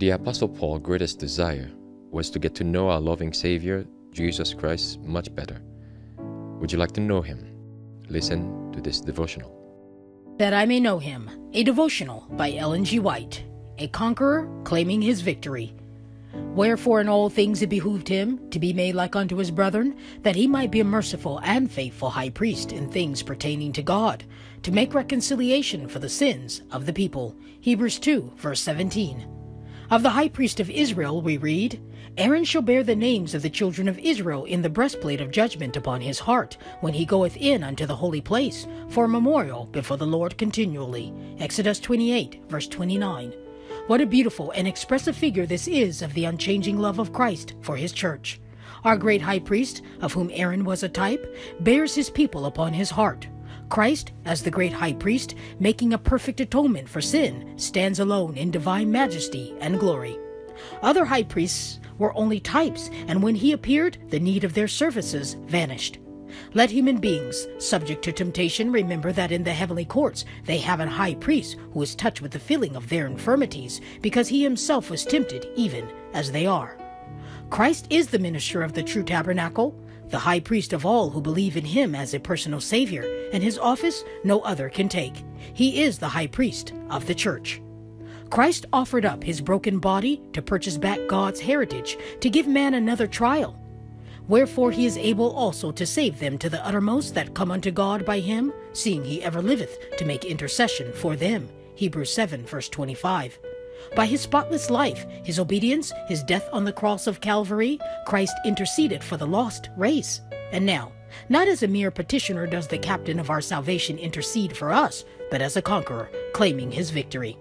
The Apostle Paul's greatest desire was to get to know our loving Savior, Jesus Christ, much better. Would you like to know him? Listen to this devotional. That I May Know Him, a devotional by Ellen G. White, a conqueror claiming his victory. Wherefore in all things it behooved him to be made like unto his brethren, that he might be a merciful and faithful high priest in things pertaining to God, to make reconciliation for the sins of the people. Hebrews 2, verse 17. Of the high priest of Israel we read, Aaron shall bear the names of the children of Israel in the breastplate of judgment upon his heart, when he goeth in unto the holy place, for a memorial before the Lord continually. Exodus 28, verse 29. What a beautiful and expressive figure this is of the unchanging love of Christ for his church. Our great high priest, of whom Aaron was a type, bears his people upon his heart. Christ, as the great high priest, making a perfect atonement for sin, stands alone in divine majesty and glory. Other high priests were only types, and when he appeared, the need of their services vanished. Let human beings, subject to temptation, remember that in the heavenly courts they have a high priest who is touched with the feeling of their infirmities, because he himself was tempted even as they are. Christ is the minister of the true tabernacle, the high priest of all who believe in him as a personal Savior, and his office no other can take. He is the high priest of the church. Christ offered up his broken body to purchase back God's heritage, to give man another trial. Wherefore he is able also to save them to the uttermost that come unto God by him, seeing he ever liveth to make intercession for them. Hebrews 7, verse 25. By his spotless life, his obedience, his death on the cross of Calvary, Christ interceded for the lost race. And now, not as a mere petitioner does the captain of our salvation intercede for us, but as a conqueror, claiming his victory.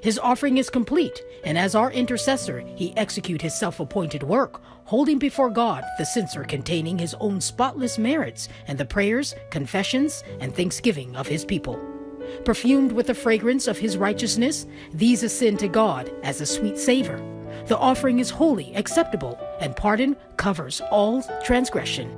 His offering is complete, and as our intercessor, he execute his self-appointed work, holding before God the censer containing his own spotless merits and the prayers, confessions, and thanksgiving of his people. Perfumed with the fragrance of his righteousness, these ascend to God as a sweet savor. The offering is holy, acceptable, and pardon covers all transgression.